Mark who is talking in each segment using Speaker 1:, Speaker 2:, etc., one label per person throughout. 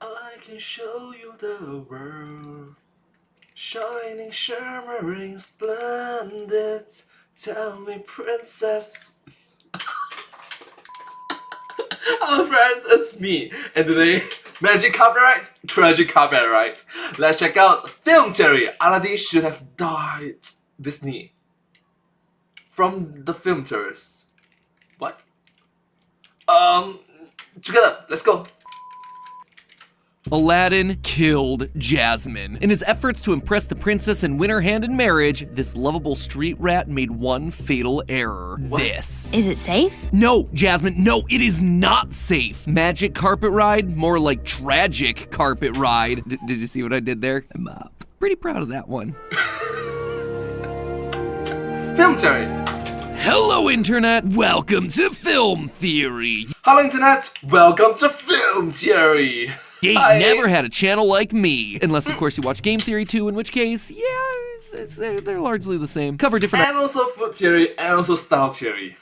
Speaker 1: I can show you the world, shining, shimmering, splendid. Tell me, princess. Hello friends, it's me, and today, magic copyright, tragic copyright. Let's check out film theory. Aladdin should have died. Disney. From the film theorists. What? Together, let's go.
Speaker 2: Aladdin killed Jasmine. In his efforts to impress the princess and win her hand in marriage, this lovable street rat made one fatal error.
Speaker 1: What?
Speaker 2: This.
Speaker 3: Is it safe?
Speaker 2: No, Jasmine, no, it is not safe. Magic carpet ride? More like tragic carpet ride. Did you see what I did there? I'm pretty proud of that one.
Speaker 1: Film theory.
Speaker 2: Hello, Internet. Welcome to Film Theory.
Speaker 1: Hello Internet, welcome to film theory.
Speaker 2: You ain't
Speaker 1: Hi.
Speaker 2: never had a channel like me. Unless, of course, you watch Game Theory too, in which case, yeah, they're largely the same. Cover different
Speaker 1: And also food theory, and also style theory.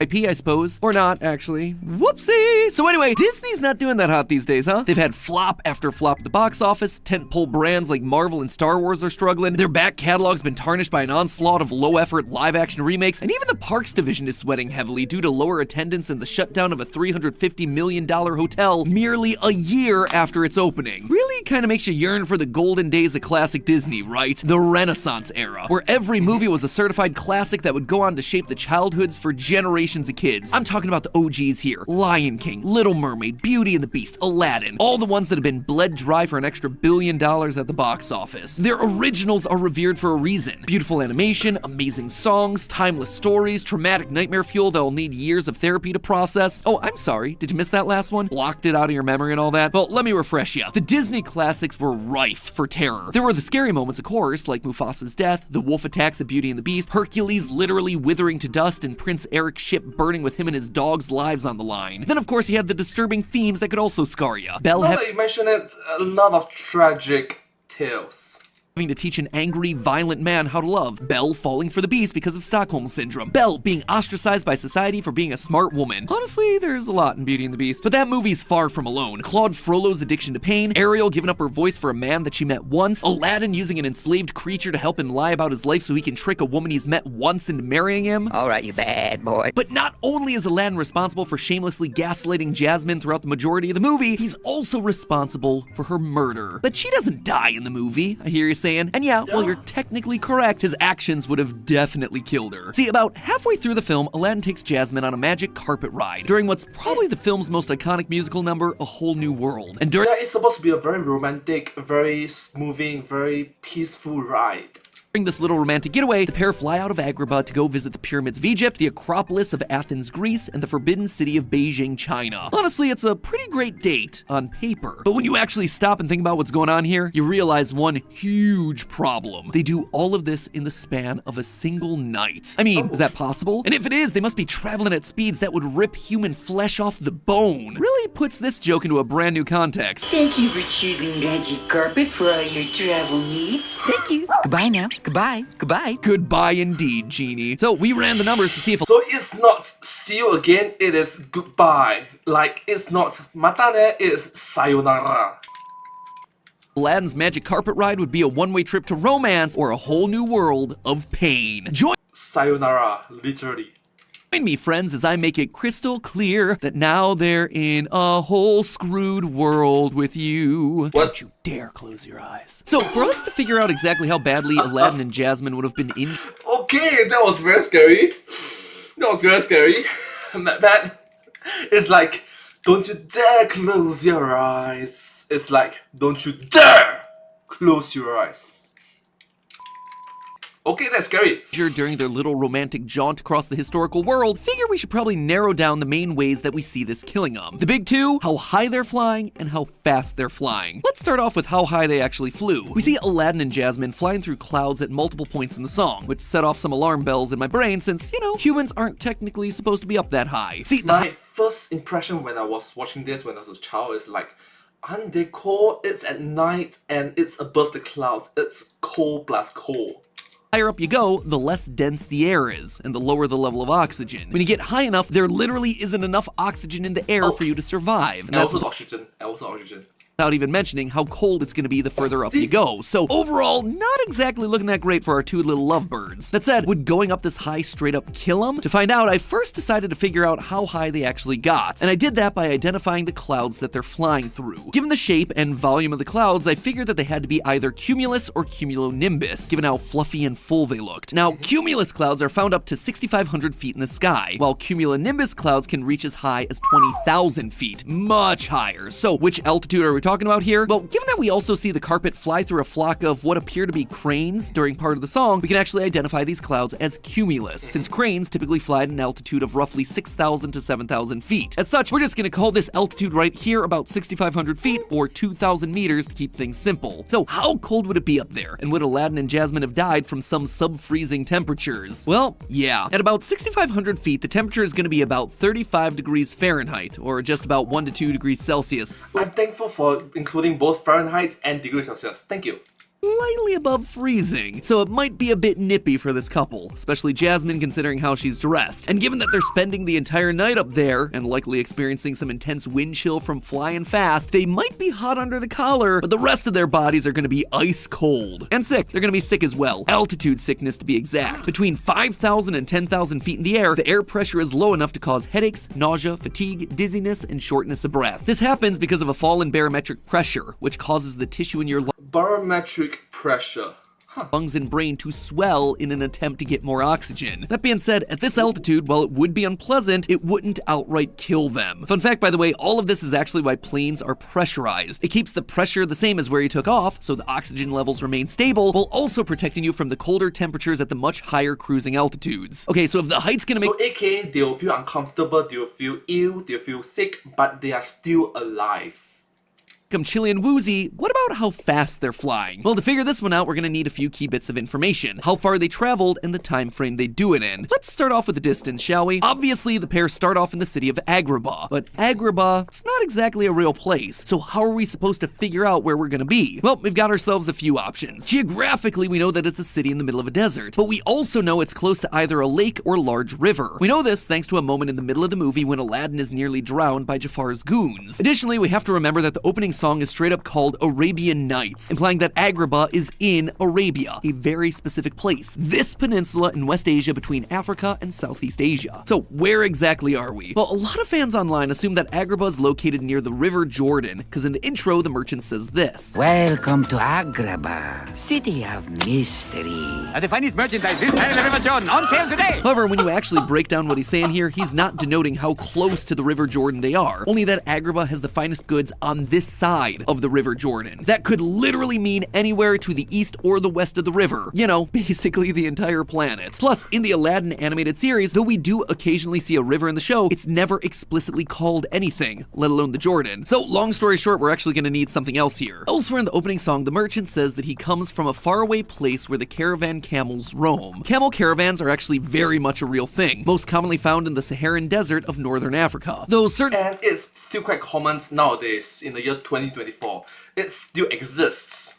Speaker 2: IP, I suppose. Or not, actually. Whoopsie! So anyway, Disney's not doing that hot these days, huh? They've had flop after flop at the box office, tentpole brands like Marvel and Star Wars are struggling, their back catalog's been tarnished by an onslaught of low-effort live-action remakes, and even the parks division is sweating heavily due to lower attendance and the shutdown of a $350 million hotel merely a year after its opening. Really kind of makes you yearn for the golden days of classic Disney, right? The Renaissance era, where every movie was a certified classic that would go on to shape the childhoods for generations of kids. I'm talking about the OGs here. Lion King, Little Mermaid, Beauty and the Beast, Aladdin, all the ones that have been bled dry for an extra $1 billion at the box office. Their originals are revered for a reason. Beautiful animation, amazing songs, timeless stories, traumatic nightmare fuel that'll need years of therapy to process. Oh, I'm sorry, did you miss that last one? Blocked it out of your memory and all that? Well, let me refresh you. The Disney classics were rife for terror. There were the scary moments, of course, like Mufasa's death, the wolf attacks of Beauty and the Beast, Hercules literally withering to dust, and Prince Eric's ship burning with him and his dog's lives on the line. Then, of course, he had the disturbing themes that could also scar you. Belle
Speaker 1: Now that you mention it, a lot of tragic tales.
Speaker 2: having to teach an angry, violent man how to love. Belle falling for the beast because of Stockholm Syndrome. Belle being ostracized by society for being a smart woman. Honestly, there's a lot in Beauty and the Beast. But that movie's far from alone. Claude Frollo's addiction to pain, Ariel giving up her voice for a man that she met once, Aladdin using an enslaved creature to help him lie about his life so he can trick a woman he's met once into marrying him.
Speaker 4: All right, you bad boy.
Speaker 2: But not only is Aladdin responsible for shamelessly gaslighting Jasmine throughout the majority of the movie, he's also responsible for her murder. But she doesn't die in the movie, I hear you saying. And yeah, while you're technically correct, his actions would have definitely killed her. See, about halfway through the film, Aladdin takes Jasmine on a magic carpet ride during what's probably the film's most iconic musical number, A Whole New World. And during
Speaker 1: That is supposed to be a very romantic, very smoothing, very peaceful ride.
Speaker 2: this little romantic getaway, the pair fly out of Agrabah to go visit the pyramids of Egypt, the Acropolis of Athens, Greece, and the forbidden city of Beijing, China. Honestly, it's a pretty great date on paper. But when you actually stop and think about what's going on here, you realize one huge problem. They do all of this in the span of a single night. I mean, is that possible? And if it is, they must be traveling at speeds that would rip human flesh off the bone. Really puts this joke into a brand new context.
Speaker 5: Thank you for choosing Magic Carpet for all your travel needs.
Speaker 4: Thank you. Goodbye now. Goodbye. Goodbye.
Speaker 2: Goodbye indeed, Genie. So we ran the numbers to see if
Speaker 1: So it's not see you again, it is goodbye. Like, it's not matane, it's sayonara.
Speaker 2: Aladdin's magic carpet ride would be a one-way trip to romance or a whole new world of pain. Join
Speaker 1: Sayonara, literally.
Speaker 2: me, friends, as I make it crystal clear that now they're in a whole screwed world with you.
Speaker 1: What?
Speaker 2: Don't you dare close your eyes. So, for us to figure out exactly how badly Aladdin and Jasmine would have been in...
Speaker 1: Okay, that was very scary. That was very scary. That is like, don't you dare close your eyes. It's like, don't you dare close your eyes. Okay, that's scary.
Speaker 2: during their little romantic jaunt across the historical world, figure we should probably narrow down the main ways that we see this killing them. The big two, how high they're flying and how fast they're flying. Let's start off with how high they actually flew. We see Aladdin and Jasmine flying through clouds at multiple points in the song, which set off some alarm bells in my brain since, you know, humans aren't technically supposed to be up that high. See,
Speaker 1: My first impression when I was watching this when I was a child is like, aren't they cold? It's at night and it's above the clouds. It's cold plus cold.
Speaker 2: higher up you go, the less dense the air is, and the lower the level of oxygen. When you get high enough, there literally isn't enough oxygen in the air for you to survive. And
Speaker 1: And
Speaker 2: that's
Speaker 1: also
Speaker 2: what
Speaker 1: oxygen. And also oxygen.
Speaker 2: without even mentioning how cold it's gonna be the further up you go. So overall, not exactly looking that great for our two little lovebirds. That said, would going up this high straight up kill them? To find out, I first decided to figure out how high they actually got, and I did that by identifying the clouds that they're flying through. Given the shape and volume of the clouds, I figured that they had to be either cumulus or cumulonimbus, given how fluffy and full they looked. Now, cumulus clouds are found up to 6,500 feet in the sky, while cumulonimbus clouds can reach as high as 20,000 feet, much higher. So, which altitude are we talking about here? Well, given that we also see the carpet fly through a flock of what appear to be cranes during part of the song, we can actually identify these clouds as cumulus, since cranes typically fly at an altitude of roughly 6,000 to 7,000 feet. As such, we're just gonna call this altitude right here about 6,500 feet or 2,000 meters to keep things simple. So how cold would it be up there? And would Aladdin and Jasmine have died from some sub-freezing temperatures? Well, yeah. At about 6,500 feet, the temperature is gonna be about 35 degrees Fahrenheit, or just about 1 to 2 degrees Celsius.
Speaker 1: I'm thankful for including both Fahrenheit and degrees Celsius. Thank you.
Speaker 2: Slightly above freezing, so it might be a bit nippy for this couple, especially Jasmine considering how she's dressed. And given that they're spending the entire night up there, and likely experiencing some intense wind chill from flying fast, they might be hot under the collar, but the rest of their bodies are gonna be ice cold. And sick. They're gonna be sick as well. Altitude sickness to be exact. Between 5,000 and 10,000 feet in the air, the air pressure is low enough to cause headaches, nausea, fatigue, dizziness, and shortness of breath. This happens because of a fall in barometric pressure, which causes the tissue in your
Speaker 1: Barometric pressure.
Speaker 2: lungs and brain to swell in an attempt to get more oxygen. That being said, at this altitude, while it would be unpleasant, it wouldn't outright kill them. Fun fact, by the way, all of this is actually why planes are pressurized. It keeps the pressure the same as where you took off, so the oxygen levels remain stable, while also protecting you from the colder temperatures at the much higher cruising altitudes. Okay, so if the height's gonna make—
Speaker 1: So aka, they'll feel uncomfortable, they'll feel ill, they'll feel sick, but they are still alive.
Speaker 2: Become chilly and woozy, what about how fast they're flying? Well, to figure this one out, we're gonna need a few key bits of information. How far they traveled and the time frame they do it in. Let's start off with the distance, shall we? Obviously, the pair start off in the city of Agrabah, but Agrabah is not exactly a real place. So how are we supposed to figure out where we're gonna be? Well, we've got ourselves a few options. Geographically, we know that it's a city in the middle of a desert, but we also know it's close to either a lake or large river. We know this thanks to a moment in the middle of the movie when Aladdin is nearly drowned by Jafar's goons. Additionally, we have to remember that the opening song is straight up called Arabian Nights, implying that Agrabah is in Arabia, a very specific place. This peninsula in West Asia between Africa and Southeast Asia. So where exactly are we? Well, a lot of fans online assume that Agrabah is located near the River Jordan, because in the intro, the merchant says this.
Speaker 4: Welcome to Agrabah, city of mystery.
Speaker 3: The finest merchandise this side of the River Jordan, on sale today!
Speaker 2: However, when you actually break down what he's saying here, he's not denoting how close to the River Jordan they are, only that Agrabah has the finest goods on this side of the River Jordan. That could literally mean anywhere to the east or the west of the river. You know, basically the entire planet. Plus, in the Aladdin animated series, though we do occasionally see a river in the show, it's never explicitly called anything, let alone the Jordan. So, long story short, we're actually gonna need something else here. Elsewhere in the opening song, the merchant says that he comes from a faraway place where the caravan camels roam. Camel caravans are actually very much a real thing, most commonly found in the Saharan desert of northern Africa. Though certain—
Speaker 1: And it's still quite common nowadays in the year 2024. It still exists.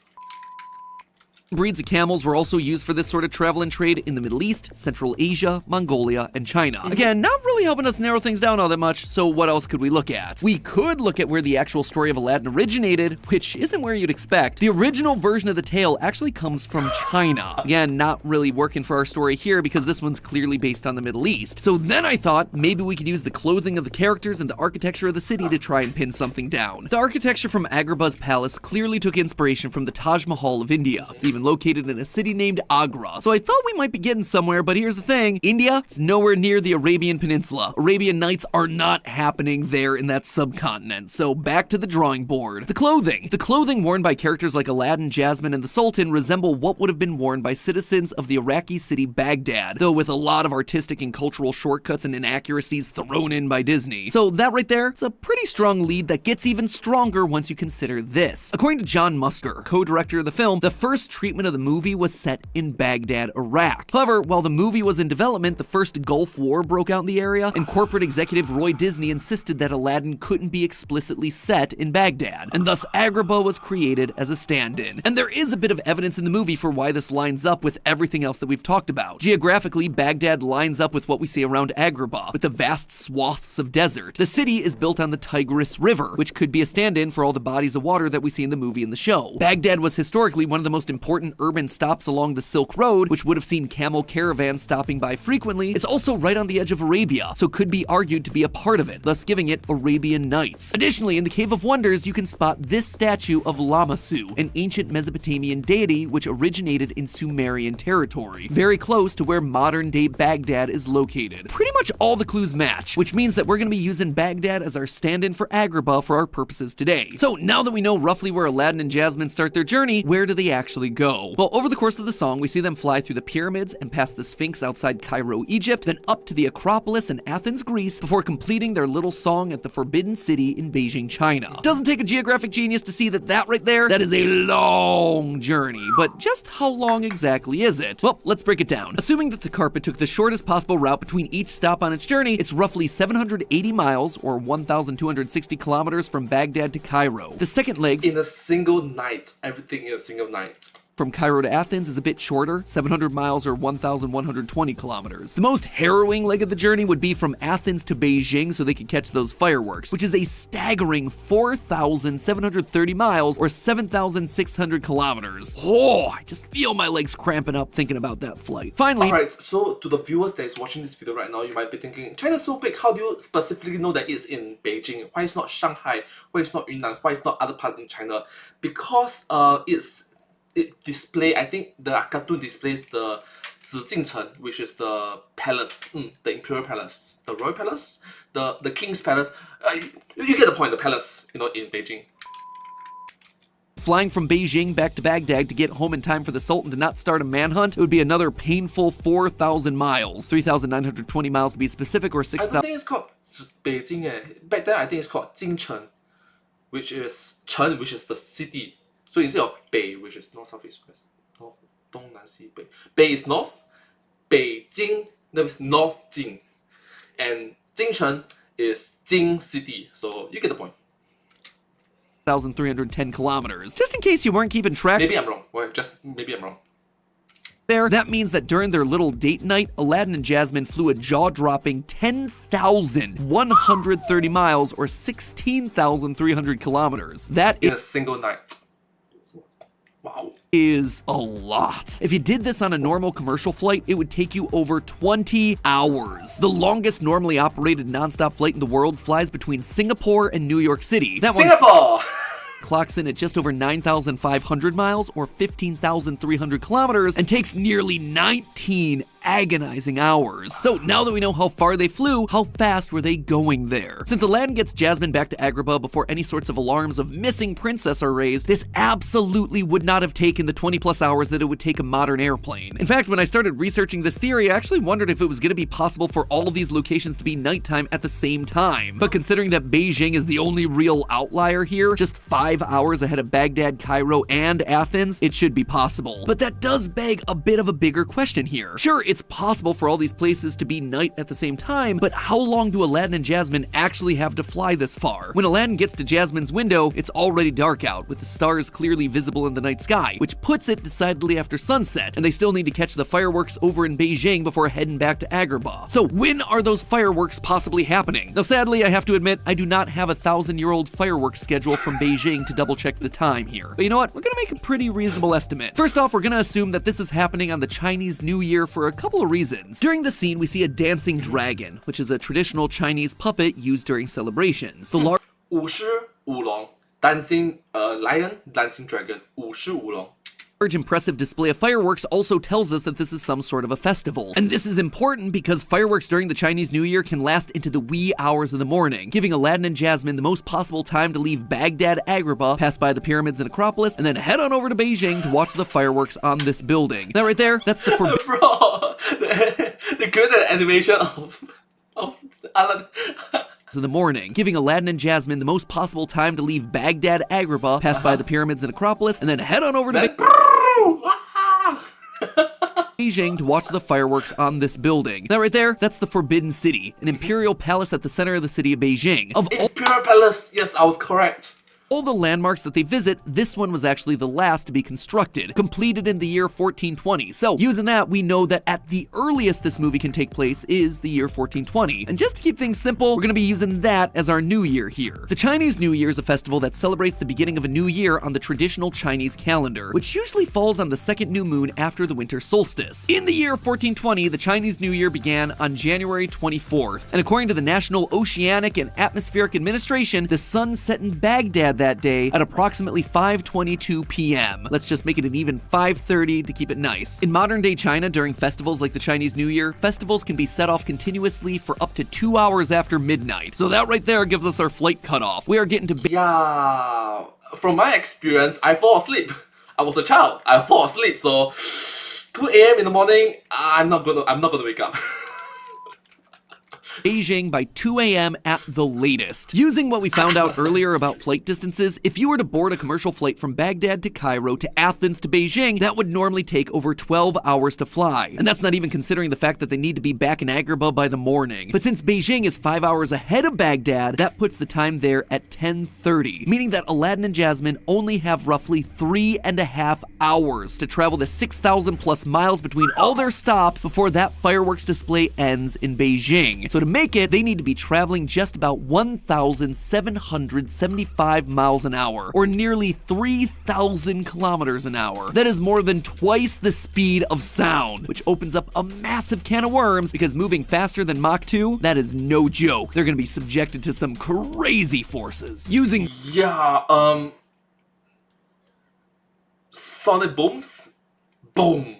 Speaker 2: breeds of camels were also used for this sort of travel and trade in the Middle East, Central Asia, Mongolia, and China. Again, not really helping us narrow things down all that much, so what else could we look at? We could look at where the actual story of Aladdin originated, which isn't where you'd expect. The original version of the tale actually comes from China. Again, not really working for our story here because this one's clearly based on the Middle East. So then I thought maybe we could use the clothing of the characters and the architecture of the city to try and pin something down. The architecture from Agrabah's palace clearly took inspiration from the Taj Mahal of India. It's even located in a city named Agra. So I thought we might be getting somewhere, but here's the thing. India, it's nowhere near the Arabian Peninsula. Arabian Nights are not happening there in that subcontinent. So back to the drawing board. The clothing. The clothing worn by characters like Aladdin, Jasmine, and the Sultan resemble what would have been worn by citizens of the Iraqi city Baghdad, though with a lot of artistic and cultural shortcuts and inaccuracies thrown in by Disney. So that right there is a pretty strong lead that gets even stronger once you consider this. According to John Musker, co-director of the film, the first treatment treatment of the movie was set in Baghdad, Iraq. However, while the movie was in development, the first Gulf War broke out in the area, and corporate executive Roy Disney insisted that Aladdin couldn't be explicitly set in Baghdad, and thus Agrabah was created as a stand-in. And there is a bit of evidence in the movie for why this lines up with everything else that we've talked about. Geographically, Baghdad lines up with what we see around Agrabah, with the vast swaths of desert. The city is built on the Tigris River, which could be a stand-in for all the bodies of water that we see in the movie and the show. Baghdad was historically one of the most important urban stops along the Silk Road, which would have seen camel caravans stopping by frequently. It's also right on the edge of Arabia, so could be argued to be a part of it, thus giving it Arabian Nights. Additionally, in the Cave of Wonders, you can spot this statue of Lamassu, an ancient Mesopotamian deity which originated in Sumerian territory, very close to where modern-day Baghdad is located. Pretty much all the clues match, which means that we're going to be using Baghdad as our stand-in for Agrabah for our purposes today. So now that we know roughly where Aladdin and Jasmine start their journey, where do they actually go? Well, over the course of the song, we see them fly through the pyramids and past the Sphinx outside Cairo, Egypt, then up to the Acropolis in Athens, Greece, before completing their little song at the Forbidden City in Beijing, China. It doesn't take a geographic genius to see that right there, that is a long journey. But just how long exactly is it? Well, let's break it down. Assuming that the carpet took the shortest possible route between each stop on its journey, it's roughly 780 miles or 1,260 kilometers from Baghdad to Cairo. The second leg,
Speaker 1: In a single night. Everything in a single night.
Speaker 2: from Cairo to Athens, is a bit shorter, 700 miles or 1,120 kilometers. The most harrowing leg of the journey would be from Athens to Beijing so they could catch those fireworks, which is a staggering 4,730 miles or 7,600 kilometers. Oh, I just feel my legs cramping up thinking about that flight. Finally,
Speaker 1: Alright, so to the viewers that is watching this video right now, you might be thinking, China's so big, how do you specifically know that it's in Beijing? Why it's not Shanghai? Why it's not Yunnan? Why it's not other parts in China? Because it display, I think the cartoon displays the Zijingcheng, which is the palace, the imperial palace, the royal palace, the king's palace. You get the point, the palace, in Beijing.
Speaker 2: flying from Beijing back to Baghdad to get home in time for the Sultan to not start a manhunt, it would be another painful 4,000 miles, 3,920 miles to be specific, or
Speaker 1: I
Speaker 2: 6,000.
Speaker 1: don't think it's called Beijing. Back then, I think it's called Jingcheng, which is Chen, which is the city. So instead of Bei, which is north, south, east, west, north, dong, nan, xi, bei. Bei is north, Beijing, that is North Jing, and Jingcheng is Jing city. So you get the point.
Speaker 2: 1,310 kilometers. Just in case you weren't keeping track
Speaker 1: Maybe I'm wrong. Well, just maybe I'm wrong.
Speaker 2: there, that means that during their little date night, Aladdin and Jasmine flew a jaw-dropping 10,130 miles or 16,300 kilometers. That
Speaker 1: In a single night. Wow.
Speaker 2: is a lot. If you did this on a normal commercial flight, it would take you over 20 hours. The longest normally operated nonstop flight in the world flies between Singapore and New York City. That one
Speaker 1: Singapore!
Speaker 2: clocks in at just over 9,500 miles or 15,300 kilometers and takes nearly 19 agonizing hours. So now that we know how far they flew, how fast were they going there? Since Aladdin gets Jasmine back to Agrabah before any sorts of alarms of missing princess are raised, this absolutely would not have taken the 20 plus hours that it would take a modern airplane. In fact, when I started researching this theory, I actually wondered if it was going to be possible for all of these locations to be nighttime at the same time. But considering that Beijing is the only real outlier here, just 5 hours ahead of Baghdad, Cairo, and Athens, it should be possible. But that does beg a bit of a bigger question here. Sure, it's possible for all these places to be night at the same time, but how long do Aladdin and Jasmine actually have to fly this far? When Aladdin gets to Jasmine's window, it's already dark out, with the stars clearly visible in the night sky, which puts it decidedly after sunset, and they still need to catch the fireworks over in Beijing before heading back to Agrabah. So when are those fireworks possibly happening? Now sadly, I have to admit, I do not have a 1,000-year-old fireworks schedule from Beijing to double check the time here. But you know what? We're gonna make a pretty reasonable estimate. First off, we're gonna assume that this is happening on the Chinese New Year for a couple of reasons. During the scene, we see a dancing dragon, which is a traditional Chinese puppet used during celebrations. The large
Speaker 1: 舞狮舞龙 dancing lion, dancing dragon, 舞狮舞龙
Speaker 2: impressive display of fireworks also tells us that this is some sort of a festival. And this is important because fireworks during the Chinese New Year can last into the wee hours of the morning, giving Aladdin and Jasmine the most possible time to leave Baghdad, Agrabah, pass by the pyramids and Acropolis, and then head on over to Beijing to watch the fireworks on this building. That right there, that's the
Speaker 1: Bro, the good animation of Aladdin.
Speaker 2: in the morning, giving Aladdin and Jasmine the most possible time to leave Baghdad, Agrabah, pass by the pyramids and Acropolis, and then head on over to Beijing to watch the fireworks on this building. That right there, that's the Forbidden City, an imperial palace at the center of the city of Beijing. Of all
Speaker 1: Imperial Palace, yes, I was correct.
Speaker 2: all the landmarks that they visit, this one was actually the last to be constructed, completed in the year 1420. So, using that, we know that at the earliest this movie can take place is the year 1420. And just to keep things simple, we're gonna be using that as our new year here. The Chinese New Year is a festival that celebrates the beginning of a new year on the traditional Chinese calendar, which usually falls on the second new moon after the winter solstice. In the year 1420, the Chinese New Year began on January 24th. And according to the National Oceanic and Atmospheric Administration, the sun set in Baghdad that day at approximately 5:22 p.m. Let's just make it an even 5:30 to keep it nice. In modern day China, during festivals like the Chinese New Year, festivals can be set off continuously for up to 2 hours after midnight. So that right there gives us our flight cutoff. We are getting to
Speaker 1: Yeah, from my experience, I fall asleep. I was a child. I fall asleep. So 2 a.m. in the morning, I'm not gonna wake up.
Speaker 2: Beijing by 2 a.m. at the latest. Using what we found out earlier about flight distances, if you were to board a commercial flight from Baghdad to Cairo to Athens to Beijing, that would normally take over 12 hours to fly. And that's not even considering the fact that they need to be back in Agrabah by the morning. But since Beijing is 5 hours ahead of Baghdad, that puts the time there at 10:30, meaning that Aladdin and Jasmine only have roughly 3.5 hours to travel the 6,000 plus miles between all their stops before that fireworks display ends in Beijing. So to make it, they need to be traveling just about 1,775 miles an hour, or nearly 3,000 kilometers an hour. That is more than twice the speed of sound, which opens up a massive can of worms because moving faster than Mach 2, that is no joke. They're gonna be subjected to some crazy forces. Using
Speaker 1: Yeah, sonic booms? Boom.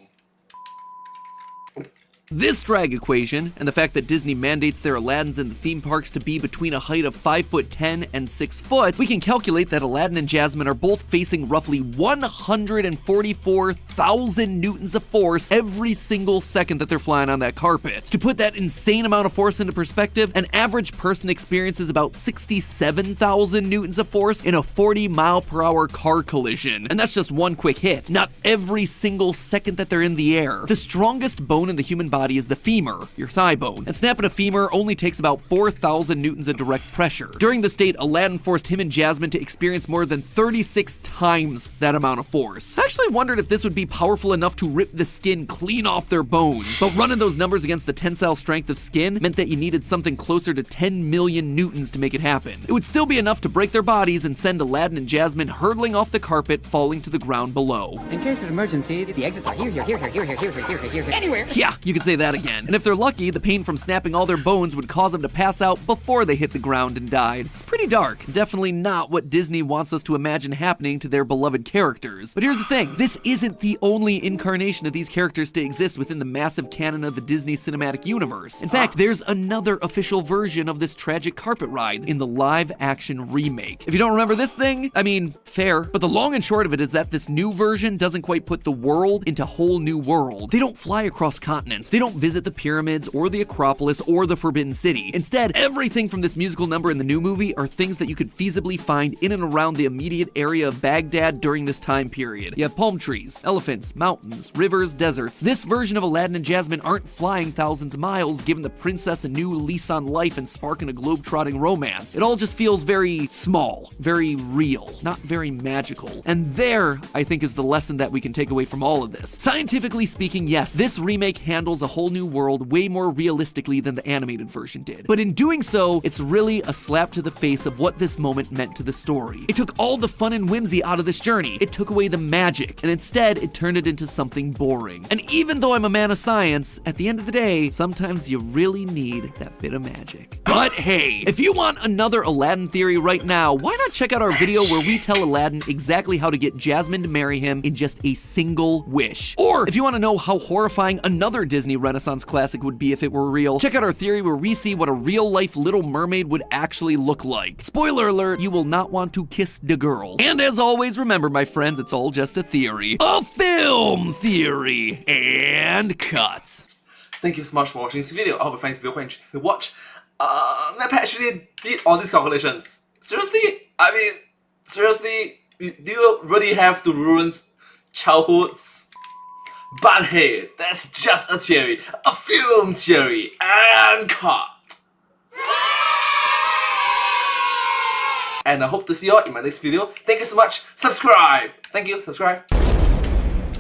Speaker 2: this drag equation, and the fact that Disney mandates their Aladdins in the theme parks to be between a height of 5'10" and 6 foot, we can calculate that Aladdin and Jasmine are both facing roughly 144,000 newtons of force every single second that they're flying on that carpet. To put that insane amount of force into perspective, an average person experiences about 67,000 newtons of force in a 40-mile-per-hour car collision. And that's just one quick hit, not every single second that they're in the air. The strongest bone in the human body is the femur, your thigh bone, and snapping a femur only takes about 4,000 newtons of direct pressure. During this date, Aladdin forced him and Jasmine to experience more than 36 times that amount of force. I actually wondered if this would be powerful enough to rip the skin clean off their bones, but running those numbers against the tensile strength of skin meant that you needed something closer to 10 million newtons to make it happen. It would still be enough to break their bodies and send Aladdin and Jasmine hurtling off the carpet, falling to the ground below.
Speaker 3: In case of emergency, the exits are here, anywhere.
Speaker 2: Yeah, you could say that again. And if they're lucky, the pain from snapping all their bones would cause them to pass out before they hit the ground and died. It's pretty dark. Definitely not what Disney wants us to imagine happening to their beloved characters. But here's the thing, this isn't the only incarnation of these characters to exist within the massive canon of the Disney Cinematic Universe. In fact, there's another official version of this tragic carpet ride in the live-action remake. If you don't remember this thing, I mean, fair. But the long and short of it is that this new version doesn't quite put the world into whole new world. They don't fly across continents. They don't visit the pyramids or the Acropolis or the Forbidden City. Instead, everything from this musical number in the new movie are things that you could feasibly find in and around the immediate area of Baghdad during this time period. You have palm trees, elephants, mountains, rivers, deserts. This version of Aladdin and Jasmine aren't flying thousands of miles, giving the princess a new lease on life and sparking a globe-trotting romance. It all just feels very small, very real, not very magical. And there, I think, is the lesson that we can take away from all of this. Scientifically speaking, yes, this remake handles a whole new world way more realistically than the animated version did. But in doing so, it's really a slap to the face of what this moment meant to the story. It took all the fun and whimsy out of this journey. It took away the magic, and instead, it turned it into something boring. And even though I'm a man of science, at the end of the day, sometimes you really need that bit of magic. But hey, if you want another Aladdin theory right now, why not check out our video where we tell Aladdin exactly how to get Jasmine to marry him in just a single wish. Or if you want to know how horrifying another Disney Renaissance classic would be if it were real, check out our theory where we see what a real-life Little Mermaid would actually look like. Spoiler alert, you will not want to kiss the girl. And as always, remember, my friends, it's all just a theory. A film theory. And cut.
Speaker 1: Thank you so much for watching this video. I hope you find this video quite interesting to watch. Napa actually did all these calculations. Seriously? I mean, seriously? Do you really have to ruin childhoods But hey, that's just a theory, a film theory, and cut. And I hope to see you all in my next video. Thank you so much. Subscribe. Thank you. Subscribe.